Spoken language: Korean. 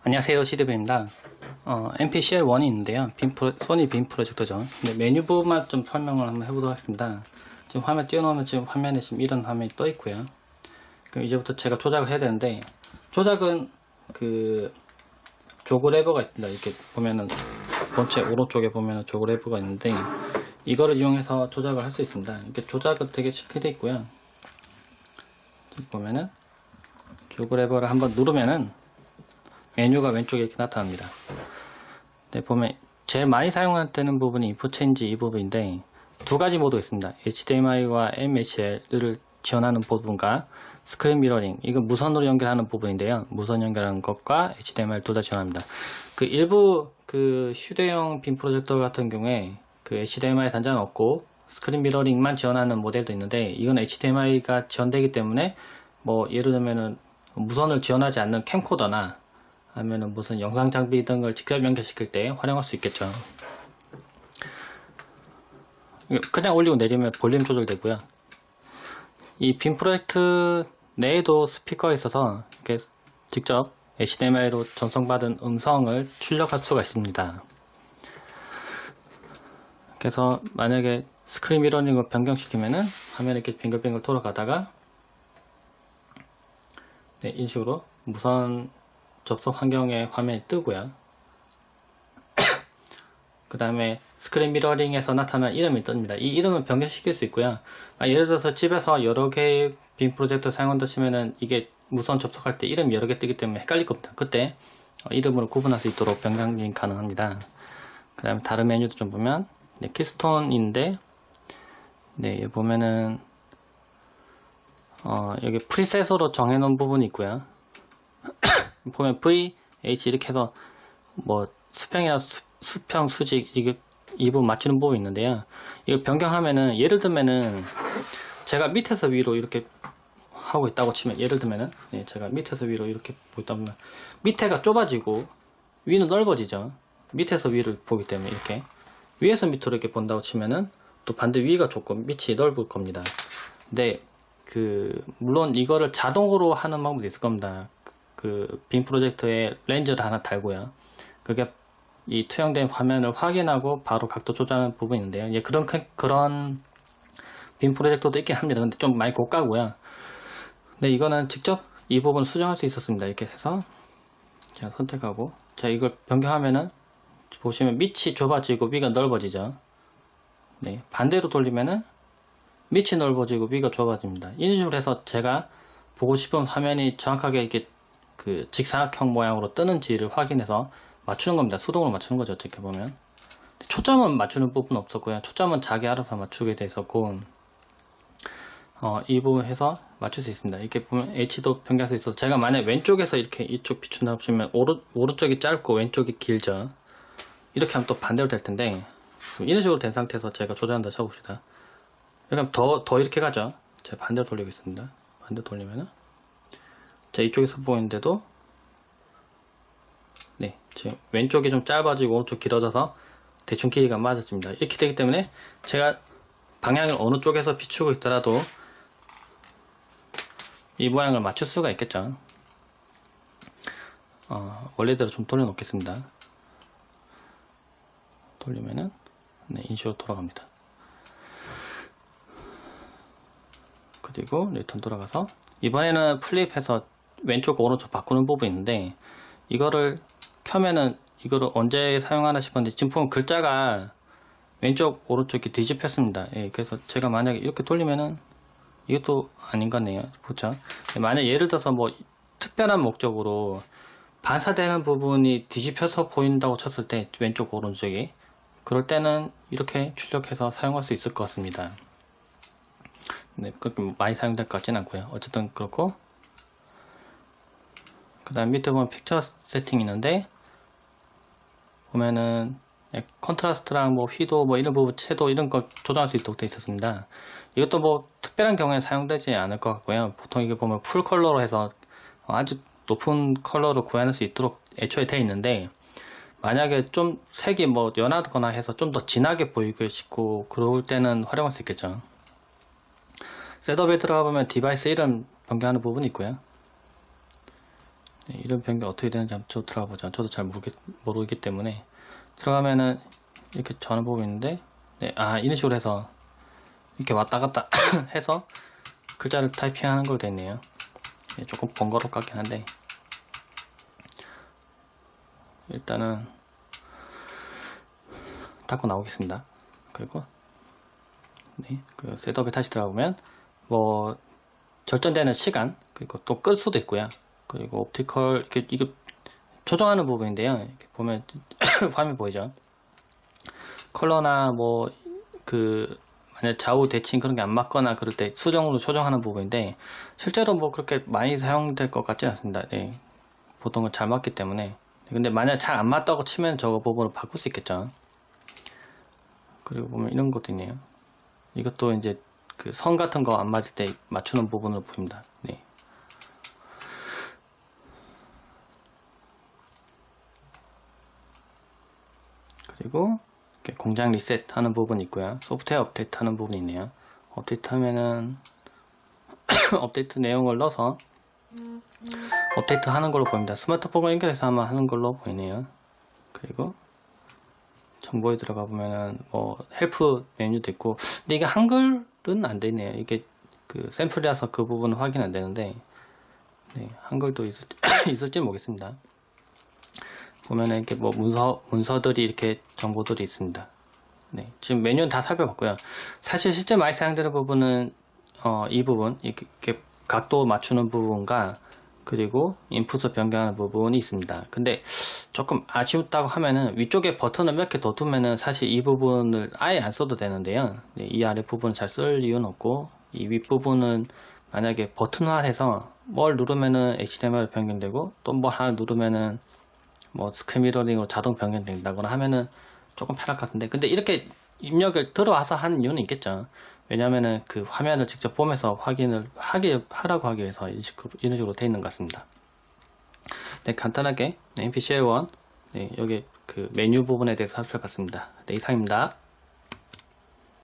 안녕하세요, 시드베입니다. MPCL1이 있는데요. 소니 빔 프로젝터죠. 메뉴 부분만 좀 설명을 한번 해보도록 하겠습니다. 지금 화면 띄워놓으면 지금 화면에 지금 이런 화면이 떠 있고요. 그럼 이제부터 제가 조작을 해야 되는데, 조작은 그 조그 레버가 있습니다. 이렇게 보면은 본체 오른쪽에 보면은 조그 레버가 있는데, 이거를 이용해서 조작을 할 수 있습니다. 이렇게 조작은 되게 쉽게 되어 있고요. 지금 보면은 조그 레버를 한번 누르면은 메뉴가 왼쪽에 이렇게 나타납니다. 네, 보면 제일 많이 사용되는 부분이 인풋 체인지 이 부분인데 두 가지 모드가 있습니다. HDMI와 MHL을 지원하는 부분과 스크린 미러링, 이건 무선으로 연결하는 부분인데요. 무선 연결하는 것과 HDMI 둘 다 지원합니다. 그 일부 그 휴대용 빔 프로젝터 같은 경우에 그 HDMI 단자는 없고 스크린 미러링만 지원하는 모델도 있는데, 이건 HDMI가 지원되기 때문에 뭐 예를 들면은 무선을 지원하지 않는 캠코더나 아니면은 무슨 영상 장비 등을 직접 연결시킬 때 활용할 수 있겠죠. 그냥 올리고 내리면 볼륨 조절되고요. 이 빔 프로젝트 내에도 스피커가 있어서 이렇게 직접 HDMI로 전송받은 음성을 출력할 수가 있습니다. 그래서 만약에 스크린 미러링을 변경시키면은 화면이 이렇게 빙글빙글 돌아가다가 네, 이 식으로 무선 접속 환경에 화면이 뜨고요. 그 다음에 스크린 미러링에서 나타난 이름이 뜹니다. 이 이름은 변경시킬 수 있고요. 예를 들어서 집에서 여러 개의 빔 프로젝터 사용한다 치면은 이게 무선 접속할 때 이름이 여러 개 뜨기 때문에 헷갈릴 겁니다. 그때 이름으로 구분할 수 있도록 변경이 가능합니다. 그 다음에 다른 메뉴도 좀 보면 네, 키스톤인데 네, 여기 보면은 여기 프리셋으로 정해놓은 부분이 있고요. 보면 VH 이렇게 해서 뭐 수평이나 수평, 수직 이게 이 부분 맞추는 부분이 있는데요. 이거 변경하면은 예를 들면은 제가 밑에서 위로 이렇게 하고 있다고 치면, 예를 들면은 네, 제가 밑에서 위로 이렇게 보고 있다 보면 밑에가 좁아지고 위는 넓어지죠. 밑에서 위를 보기 때문에 이렇게 위에서 밑으로 이렇게 본다고 치면은 또 반대 위가 조금 밑이 넓을 겁니다. 근데 물론 이거를 자동으로 하는 방법도 있을 겁니다. 그 빔 프로젝터에 렌즈를 하나 달고요. 그게 이 투영된 화면을 확인하고 바로 각도 조절하는 부분이 있는데요. 예, 그런 빔 프로젝터도 있긴 합니다. 근데 좀 많이 고가고요. 근데 이거는 직접 이 부분 수정할 수 있었습니다. 이렇게 해서 제가 선택하고, 자, 이걸 변경하면은 보시면 밑이 좁아지고 위가 넓어지죠. 네, 반대로 돌리면은 밑이 넓어지고 위가 좁아집니다. 이런 식으로 해서 제가 보고 싶은 화면이 정확하게 이렇게 그 직사각형 모양으로 뜨는지를 확인해서 맞추는 겁니다. 수동으로 맞추는 거죠, 어떻게 보면. 초점은 맞추는 부분 없었고요. 초점은 자기 알아서 맞추게 돼 있었고, 이 부분 해서 맞출 수 있습니다. 이렇게 보면 H도 변경할 수 있어서, 제가 만약 왼쪽에서 이렇게 이쪽 비춘다 보시면 오른쪽이 짧고 왼쪽이 길죠. 이렇게 하면 또 반대로 될 텐데, 이런 식으로 된 상태에서 제가 조절한다 쳐봅시다. 그럼 더 이렇게 가죠. 제가 반대로 돌리겠습니다. 반대로 돌리면은, 자, 이쪽에서 보이는데도, 네, 지금 왼쪽이 좀 짧아지고 오른쪽 길어져서 대충 길이가 맞아집니다. 이렇게 되기 때문에 제가 방향을 어느 쪽에서 비추고 있더라도 이 모양을 맞출 수가 있겠죠. 원래대로 좀 돌려놓겠습니다. 돌리면은, 네, 인식으로 돌아갑니다. 그리고 리턴 돌아가서, 이번에는 플립해서 왼쪽 오른쪽 바꾸는 부분이 있는데, 이거를 켜면은 이거를 언제 사용하나 싶었는데, 지금 보면 글자가 왼쪽 오른쪽이 뒤집혔습니다. 예, 그래서 제가 만약에 이렇게 돌리면은 이것도 아닌 것 같네요. 그렇죠? 만약 예를 들어서 뭐 특별한 목적으로 반사되는 부분이 뒤집혀서 보인다고 쳤을 때, 왼쪽 오른쪽이, 그럴 때는 이렇게 출력해서 사용할 수 있을 것 같습니다. 네, 그렇게 많이 사용될 것 같진 않고요. 어쨌든 그렇고, 그 다음 밑에 보면 픽처 세팅이 있는데, 보면은 컨트라스트랑 뭐 휘도 뭐 이런 부분, 채도 이런 거 조정할 수 있도록 되어 있었습니다. 이것도 뭐 특별한 경우에 사용되지 않을 것 같고요. 보통 이게 보면 풀 컬러로 해서 아주 높은 컬러로 구현할 수 있도록 애초에 되어 있는데, 만약에 좀 색이 뭐 연하거나 해서 좀 더 진하게 보이고 싶고 그럴 때는 활용할 수 있겠죠. 셋업에 들어가 보면 디바이스 이름 변경하는 부분이 있고요. 네, 이런 변경 어떻게 되는지 한번 좀 들어가 보자. 저도 잘 모르기 때문에. 들어가면은 이렇게 전화 보고 있는데, 네, 이런 식으로 해서 이렇게 왔다 갔다 해서 글자를 타이핑하는 걸로 되어 있네요. 네, 조금 번거롭 같긴 한데, 일단은 닫고 나오겠습니다. 그리고 네, 그 셋업에 다시 들어가보면 뭐 절전되는 시간, 그리고 또 끌 수도 있고요. 그리고 옵티컬 이렇게 이거 조정하는 부분인데요. 이렇게 보면 화면 보이죠? 컬러나 뭐 그 만약 좌우 대칭 그런 게 안 맞거나 그럴 때 수정으로 조정하는 부분인데, 실제로 뭐 그렇게 많이 사용될 것 같지는 않습니다. 네, 보통은 잘 맞기 때문에. 근데 만약 잘 안 맞다고 치면 저거 부분을 바꿀 수 있겠죠. 그리고 보면 이런 것도 있네요. 이것도 이제 그 선 같은 거 안 맞을 때 맞추는 부분을 보입니다. 네. 그리고 이렇게 공장 리셋 하는 부분이 있고요. 소프트웨어 업데이트 하는 부분이 있네요. 업데이트 하면은 업데이트 내용을 넣어서 업데이트 하는 걸로 보입니다. 스마트폰과 연결해서 아마 하는 걸로 보이네요. 그리고 정보에 들어가 보면은 뭐 헬프 메뉴도 있고, 근데 이게 한글은 안 되네요. 이게 그 샘플이라서 그 부분은 확인 안 되는데, 네, 한글도 있을지 모르겠습니다. 보면은 이렇게 뭐 문서들이 이렇게 정보들이 있습니다. 네, 지금 메뉴는 다 살펴봤고요. 사실 실제 많이 사용되는 부분은 이 부분 이렇게 각도 맞추는 부분과 그리고 인풋을 변경하는 부분이 있습니다. 근데 조금 아쉬웠다고 하면은 위쪽에 버튼을 몇 개 더 두면은 사실 이 부분을 아예 안 써도 되는데요. 네, 이 아래 부분을 잘 쓸 이유는 없고, 이 윗부분은 만약에 버튼화해서 뭘 누르면은 HTML 변경되고, 또 뭘 하나 누르면은 뭐 스크린 미러링으로 자동 변경된다거나 하면은 조금 편할 것 같은데, 근데 이렇게 입력을 들어와서 하는 이유는 있겠죠. 왜냐면은 그 화면을 직접 보면서 확인을 하라고 하기 위해서 이런 식으로 되어 있는 것 같습니다. 네, 간단하게 NPCL1 네, 여기 그 메뉴 부분에 대해서 살펴봤습니다. 네, 이상입니다.